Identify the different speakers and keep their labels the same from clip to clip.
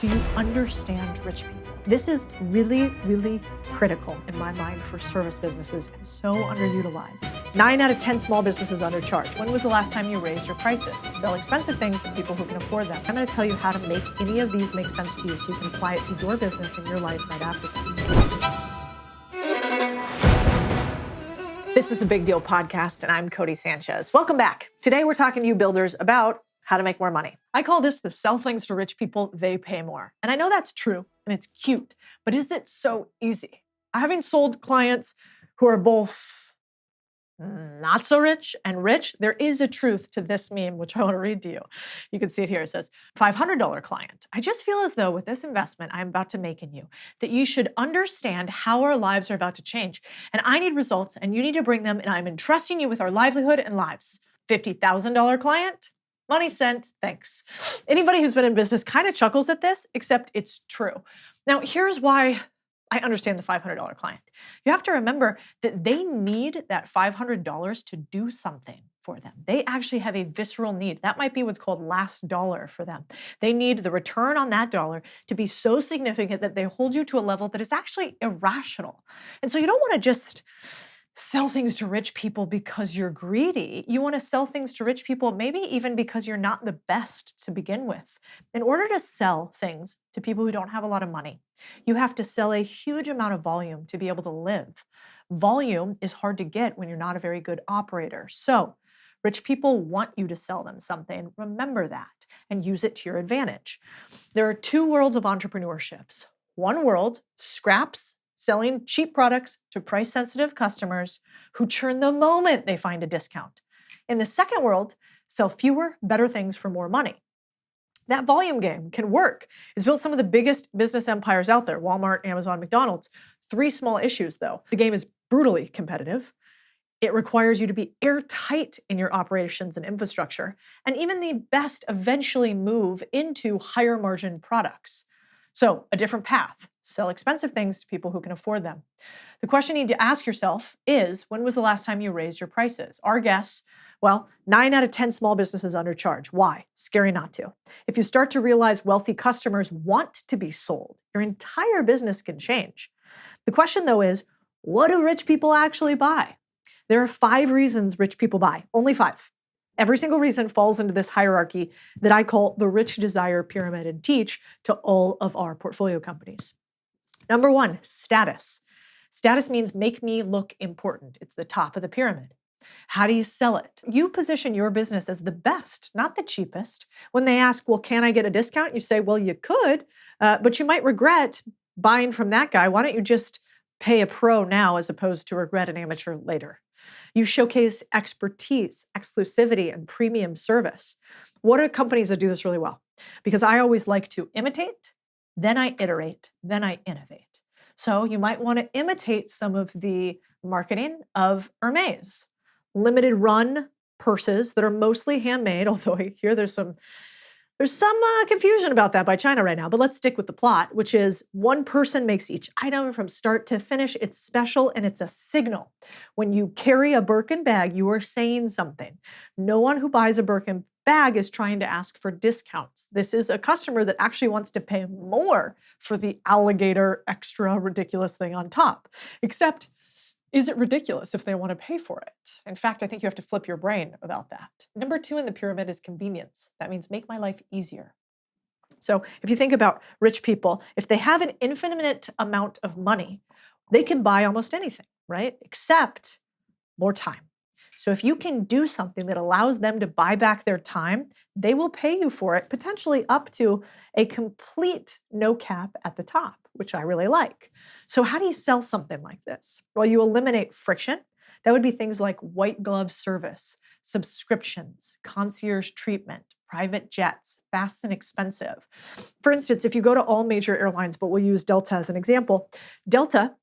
Speaker 1: Do you understand rich people? This is really, really critical in my mind for service businesses and so underutilized. 9 out of 10 small businesses undercharge. When was the last time you raised your prices? Sell expensive things to people who can afford them. I'm going to tell you how to make any of these make sense to you so you can apply it to your business and your life right after this. This is the Big Deal Podcast, and I'm Codie Sanchez. Welcome back. Today, we're talking to you builders about how to make more money. I call this the sell things to rich people, they pay more. And I know that's true and it's cute, but is it so easy? Having sold clients who are both not so rich and rich, there is a truth to this meme, which I want to read to you. You can see it here. It says, $500 client. I just feel as though with this investment I'm about to make in you, that you should understand how our lives are about to change. And I need results and you need to bring them, and I'm entrusting you with our livelihood and lives. $50,000 client. Money sent, thanks. Anybody who's been in business kind of chuckles at this, except it's true. Now, here's why I understand the $500 client. You have to remember that they need that $500 to do something for them. They actually have a visceral need. That might be what's called last dollar for them. They need the return on that dollar to be so significant that they hold you to a level that is actually irrational. And so you don't want to just sell things to rich people because you're greedy. You want to sell things to rich people maybe even because you're not the best to begin with. In order to sell things to people who don't have a lot of money, you have to sell a huge amount of volume to be able to live. Volume is hard to get when you're not a very good operator. So rich people want you to sell them something. Remember that and use it to your advantage. There are two worlds of entrepreneurships. One world, scraps, selling cheap products to price-sensitive customers who churn the moment they find a discount. In the second world, sell fewer, better things for more money. That volume game can work. It's built some of the biggest business empires out there, Walmart, Amazon, McDonald's. 3 small issues, though. The game is brutally competitive. It requires you to be airtight in your operations and infrastructure, and even the best eventually move into higher margin products. So a different path, sell expensive things to people who can afford them. The question you need to ask yourself is, when was the last time you raised your prices? Our guess, 9 out of 10 small businesses undercharge. Why? Scary not to. If you start to realize wealthy customers want to be sold, your entire business can change. The question though is, what do rich people actually buy? There are 5 reasons rich people buy, only 5. Every single reason falls into this hierarchy that I call the rich desire pyramid and teach to all of our portfolio companies. Number 1, status. Status means make me look important. It's the top of the pyramid. How do you sell it? You position your business as the best, not the cheapest. When they ask, well, can I get a discount? You say, well, you could, but you might regret buying from that guy. Why don't you just pay a pro now as opposed to regret an amateur later? You showcase expertise, exclusivity, and premium service. What are companies that do this really well? Because I always like to imitate, then I iterate, then I innovate. So you might want to imitate some of the marketing of Hermes. Limited run purses that are mostly handmade, although I hear there's some confusion about that by China right now, but let's stick with the plot, which is one person makes each item from start to finish. It's special and it's a signal. When you carry a Birkin bag, you are saying something. No one who buys a Birkin bag is trying to ask for discounts. This is a customer that actually wants to pay more for the alligator extra ridiculous thing on top. Except, is it ridiculous if they want to pay for it? In fact, I think you have to flip your brain about that. Number 2 in the pyramid is convenience. That means make my life easier. So if you think about rich people, if they have an infinite amount of money, they can buy almost anything, right? Except more time. So if you can do something that allows them to buy back their time, they will pay you for it, potentially up to a complete no cap at the top, which I really like. So how do you sell something like this? Well, you eliminate friction. That would be things like white glove service, subscriptions, concierge treatment, private jets, fast and expensive. For instance, if you go to all major airlines, but we'll use Delta as an example, Delta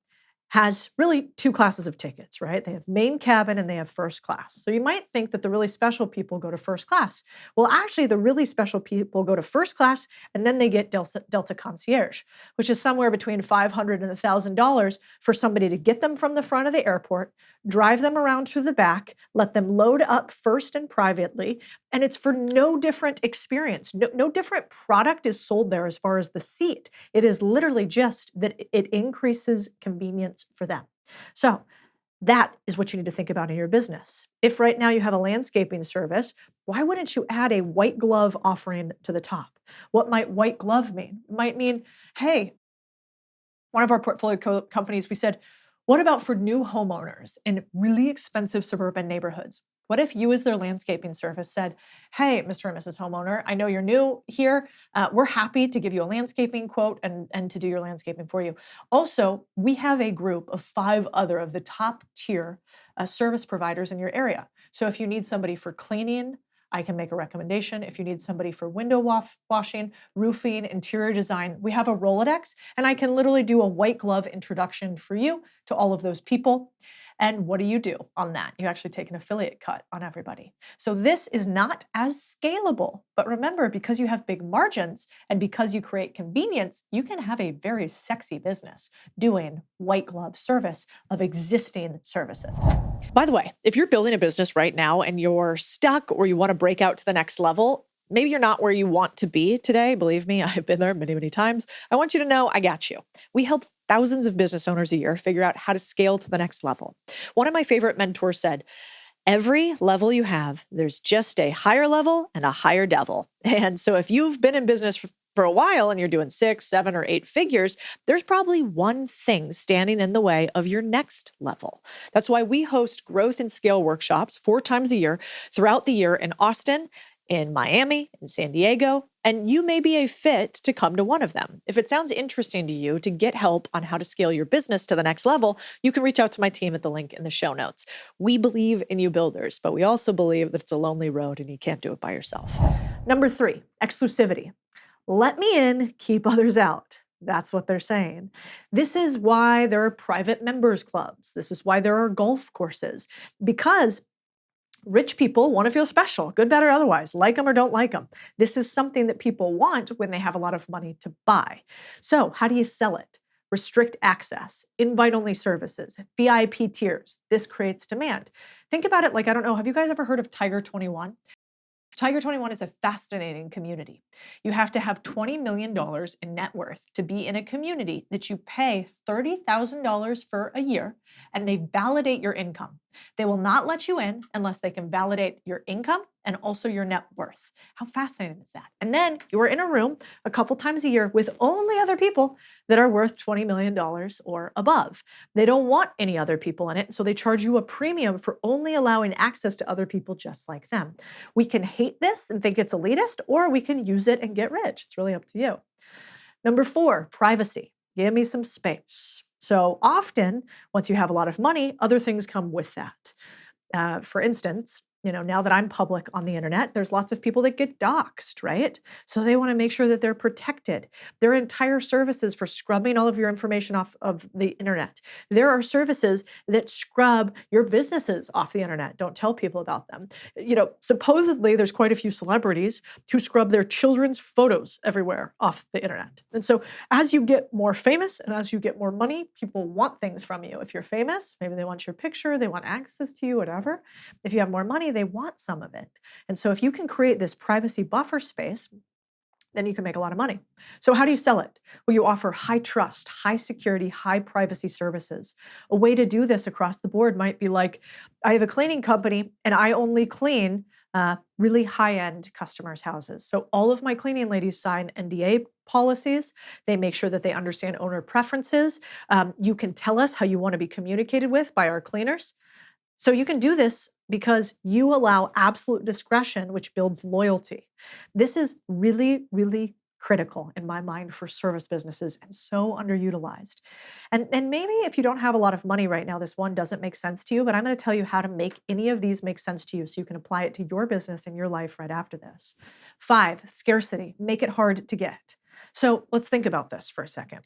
Speaker 1: has really two classes of tickets, right? They have main cabin and they have first class. So you might think that the really special people go to first class. Well, actually, the really special people go to first class and then they get Delta Concierge, which is somewhere between $500 and $1,000 for somebody to get them from the front of the airport, drive them around to the back, let them load up first and privately, and it's for no different experience. No different product is sold there as far as the seat. It is literally just that it increases convenience for them. So that is what you need to think about in your business. If right now you have a landscaping service, why wouldn't you add a white glove offering to the top? What might white glove mean? It might mean, hey, one of our portfolio companies, we said, what about for new homeowners in really expensive suburban neighborhoods? What if you, as their landscaping service, said, hey, Mr. and Mrs. Homeowner, I know you're new here. We're happy to give you a landscaping quote and to do your landscaping for you. Also, we have a group of 5 other of the top tier service providers in your area. So if you need somebody for cleaning, I can make a recommendation. If you need somebody for window washing, roofing, interior design, we have a Rolodex, and I can literally do a white glove introduction for you to all of those people. And what do you do on that? You actually take an affiliate cut on everybody. So this is not as scalable, but remember, because you have big margins and because you create convenience, you can have a very sexy business doing white glove service of existing services. By the way, if you're building a business right now and you're stuck or you want to break out to the next level, maybe you're not where you want to be today. Believe me, I've been there many, many times. I want you to know I got you. We help thousands of business owners a year figure out how to scale to the next level. One of my favorite mentors said, every level you have, there's just a higher level and a higher devil. And so if you've been in business for a while and you're doing 6, 7, or 8 figures, there's probably one thing standing in the way of your next level. That's why we host growth and scale workshops 4 times a year throughout the year in Austin, in Miami, in San Diego, and you may be a fit to come to one of them. If it sounds interesting to you to get help on how to scale your business to the next level, you can reach out to my team at the link in the show notes. We believe in you builders, but we also believe that it's a lonely road and you can't do it by yourself. Number 3, exclusivity. Let me in, keep others out. That's what they're saying. This is why there are private members clubs. This is why there are golf courses, because rich people want to feel special, good, bad, or otherwise, like them or don't like them. This is something that people want when they have a lot of money to buy. So how do you sell it? Restrict access, invite-only services, VIP tiers. This creates demand. Think about it like, I don't know, have you guys ever heard of Tiger 21? Tiger 21 is a fascinating community. You have to have $20 million in net worth to be in a community that you pay $30,000 for a year, and they validate your income. They will not let you in unless they can validate your income and also your net worth. How fascinating is that? And then you're in a room a couple times a year with only other people that are worth $20 million or above. They don't want any other people in it, so they charge you a premium for only allowing access to other people just like them. We can hate this and think it's elitist, or we can use it and get rich. It's really up to you. Number 4, privacy. Give me some space. So often, once you have a lot of money, other things come with that. For instance, now that I'm public on the internet, there's lots of people that get doxxed, right? So they want to make sure that they're protected. There are entire services for scrubbing all of your information off of the internet. There are services that scrub your businesses off the internet. Don't tell people about them. Supposedly there's quite a few celebrities who scrub their children's photos everywhere off the internet. And so as you get more famous and as you get more money, people want things from you. If you're famous, maybe they want your picture, they want access to you, whatever. If you have more money, they want some of it. And so if you can create this privacy buffer space, then you can make a lot of money. So how do you sell it? Well, you offer high trust, high security, high privacy services. A way to do this across the board might be like, I have a cleaning company and I only clean really high-end customers' houses. So all of my cleaning ladies sign NDA policies. They make sure that they understand owner preferences. You can tell us how you want to be communicated with by our cleaners. So you can do this because you allow absolute discretion, which builds loyalty. This is really, really critical in my mind for service businesses and so underutilized. And maybe if you don't have a lot of money right now, this one doesn't make sense to you, but I'm going to tell you how to make any of these make sense to you so you can apply it to your business and your life right after this. 5, scarcity. Make it hard to get. So let's think about this for a second.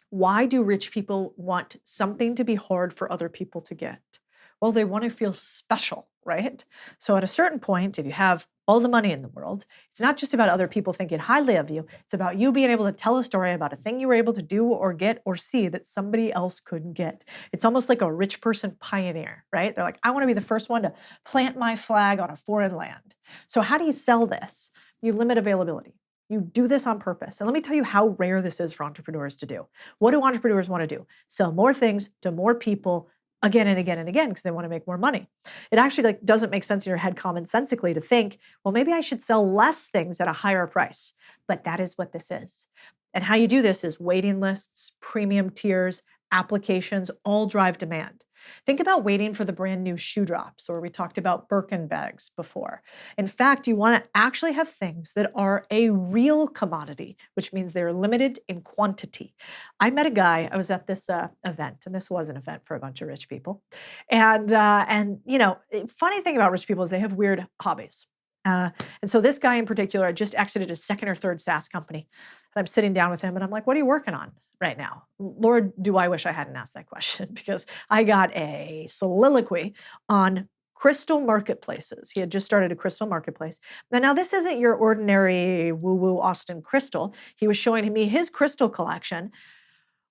Speaker 1: Why do rich people want something to be hard for other people to get? Well, they want to feel special, right? So at a certain point, if you have all the money in the world, it's not just about other people thinking highly of you. It's about you being able to tell a story about a thing you were able to do or get or see that somebody else couldn't get. It's almost like a rich person pioneer, right? They're like, I want to be the first one to plant my flag on a foreign land. So how do you sell this? You limit availability. You do this on purpose. And let me tell you how rare this is for entrepreneurs to do. What do entrepreneurs want to do? Sell more things to more people again and again and again because they want to make more money. It actually doesn't make sense in your head commonsensically to think, well, maybe I should sell less things at a higher price. But that is what this is. And how you do this is waiting lists, premium tiers, applications, all drive demand. Think about waiting for the brand new shoe drops, or we talked about Birkin bags before. In fact, you want to actually have things that are a real commodity, which means they're limited in quantity. I met a guy, I was at this event, and this was an event for a bunch of rich people. And funny thing about rich people is they have weird hobbies. And so this guy in particular just exited his second or third SaaS company. And I'm sitting down with him and I'm like, what are you working on right now? Lord, do I wish I hadn't asked that question because I got a soliloquy on crystal marketplaces. He had just started a crystal marketplace. Now this isn't your ordinary woo-woo Austin crystal. He was showing me his crystal collection,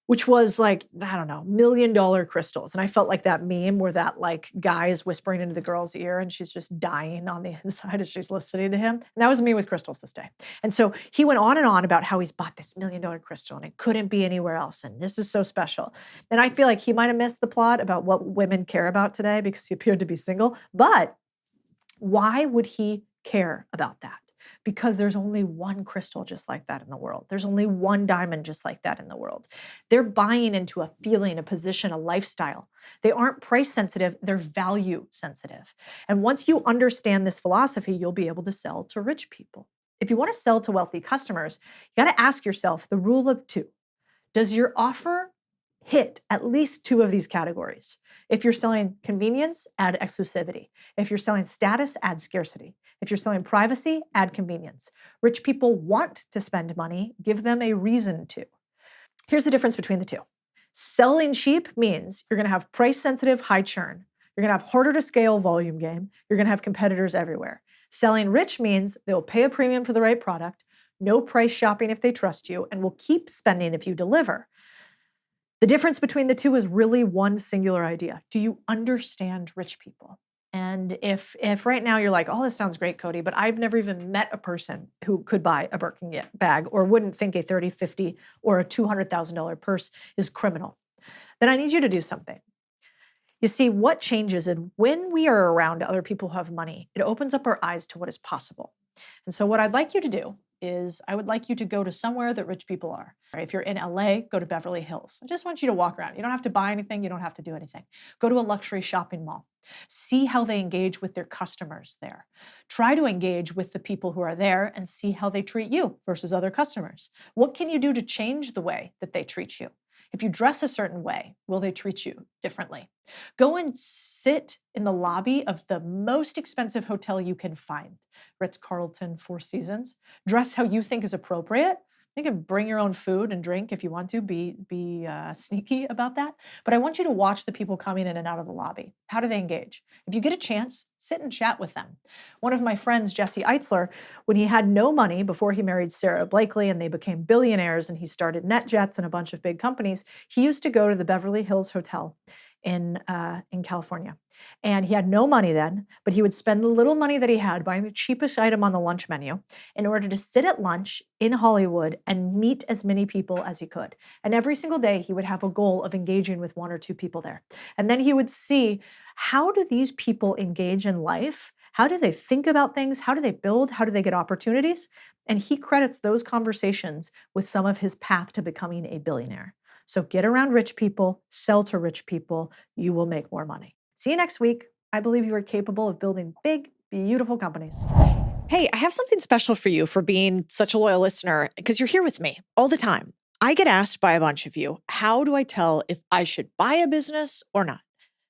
Speaker 1: which was like, I don't know, $1 million crystals. And I felt like that meme where that like guy is whispering into the girl's ear and she's just dying on the inside as she's listening to him. And that was me with crystals this day. And so he went on and on about how he's bought this $1 million crystal and it couldn't be anywhere else. And this is so special. And I feel like he might've missed the plot about what women care about today because he appeared to be single. But why would he care about that? Because there's only one crystal just like that in the world. There's only one diamond just like that in the world. They're buying into a feeling, a position, a lifestyle. They aren't price sensitive, they're value sensitive. And once you understand this philosophy, you'll be able to sell to rich people. If you want to sell to wealthy customers, you got to ask yourself the rule of two. Does your offer hit at least two of these categories? If you're selling convenience, add exclusivity. If you're selling status, add scarcity. If you're selling privacy, add convenience. Rich people want to spend money, give them a reason to. Here's the difference between the two. Selling cheap means you're going to have price-sensitive, high churn. You're going to have harder to scale volume game. You're going to have competitors everywhere. Selling rich means they'll pay a premium for the right product, no price shopping if they trust you, and will keep spending if you deliver. The difference between the two is really one singular idea. Do you understand rich people? And if right now you're like, oh, this sounds great, Codie, but I've never even met a person who could buy a Birkin bag or wouldn't think a $30, $50, or a $200,000 purse is criminal, then I need you to do something. You see, what changes is when we are around other people who have money, it opens up our eyes to what is possible. And so what I'd like you to do is I would like you to go to somewhere that rich people are. If you're in LA, go to Beverly Hills. I just want you to walk around. You don't have to buy anything. You don't have to do anything. Go to a luxury shopping mall. See how they engage with their customers there. Try to engage with the people who are there and see how they treat you versus other customers. What can you do to change the way that they treat you? If you dress a certain way, will they treat you differently? Go and sit in the lobby of the most expensive hotel you can find. Ritz-Carlton, Four Seasons. Dress how you think is appropriate. You can bring your own food and drink if you want to, be sneaky about that. But I want you to watch the people coming in and out of the lobby. How do they engage? If you get a chance, sit and chat with them. One of my friends, Jesse Eitzler, when he had no money before he married Sarah Blakely and they became billionaires and he started NetJets and a bunch of big companies, he used to go to the Beverly Hills Hotel in California. And he had no money then, but he would spend the little money that he had buying the cheapest item on the lunch menu in order to sit at lunch in Hollywood and meet as many people as he could. And every single day he would have a goal of engaging with one or two people there. And then he would see, how do these people engage in life? How do they think about things? How do they build? How do they get opportunities? And he credits those conversations with some of his path to becoming a billionaire. So get around rich people, sell to rich people, you will make more money. See you next week. I believe you are capable of building big, beautiful companies. Hey, I have something special for you for being such a loyal listener because you're here with me all the time. I get asked by a bunch of you, how do I tell if I should buy a business or not?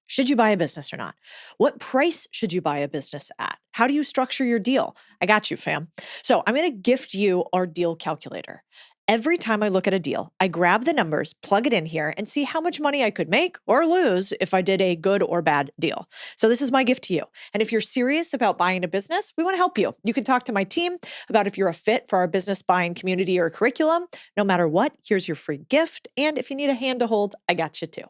Speaker 1: Should you buy a business or not? What price should you buy a business at? How do you structure your deal? I got you, fam. So I'm going to gift you our deal calculator. Every time I look at a deal, I grab the numbers, plug it in here, and see how much money I could make or lose if I did a good or bad deal. So this is my gift to you. And if you're serious about buying a business, we want to help you. You can talk to my team about if you're a fit for our business buying community or curriculum. No matter what, here's your free gift. And if you need a hand to hold, I got you too.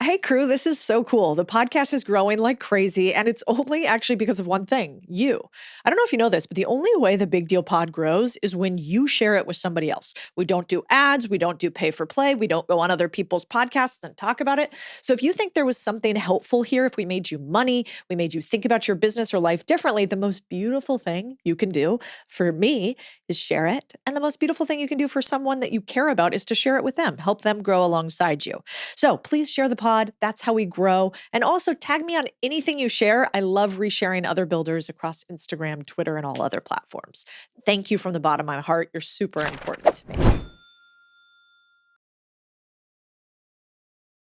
Speaker 1: Hey crew, this is so cool. The podcast is growing like crazy, and it's only actually because of one thing, you. I don't know if you know this, but the only way the Big Deal Pod grows is when you share it with somebody else. We don't do ads, we don't do pay for play, we don't go on other people's podcasts and talk about it. So if you think there was something helpful here, if we made you money, we made you think about your business or life differently, the most beautiful thing you can do for me is share it. And the most beautiful thing you can do for someone that you care about is to share it with them, help them grow alongside you. So please share the pod. That's how we grow. And also tag me on anything you share. I love resharing other builders across Instagram, Twitter, and all other platforms. Thank you from the bottom of my heart. You're super important to me.